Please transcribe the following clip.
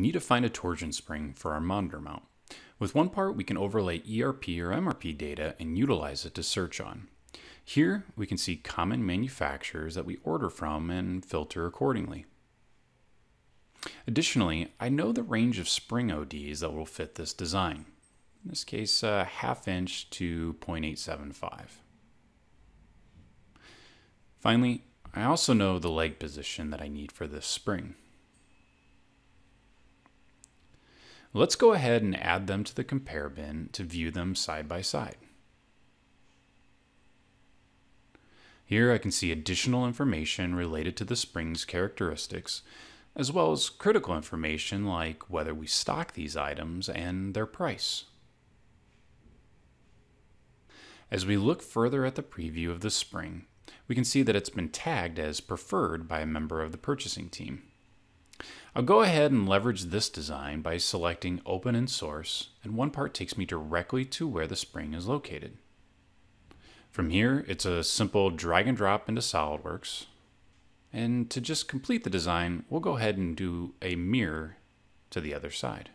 we need to find a torsion spring for our monitor mount. With OnePart, we can overlay ERP or MRP data and utilize it to search on. Here, we can see common manufacturers that we order from and filter accordingly. Additionally, I know the range of spring ODs that will fit this design. In this case, 1/2 inch to 0.875. Finally, I also know the leg position that I need for this spring. Let's go ahead and add them to the compare bin to view them side by side. Here I can see additional information related to the spring's characteristics, as well as critical information like whether we stock these items and their price. As we look further at the preview of the spring, we can see that it's been tagged as preferred by a member of the purchasing team. I'll go ahead and leverage this design by selecting Open in Source, and OnePart takes me directly to where the spring is located. From here, it's a simple drag and drop into SolidWorks, and to just complete the design, we'll go ahead and do a mirror to the other side.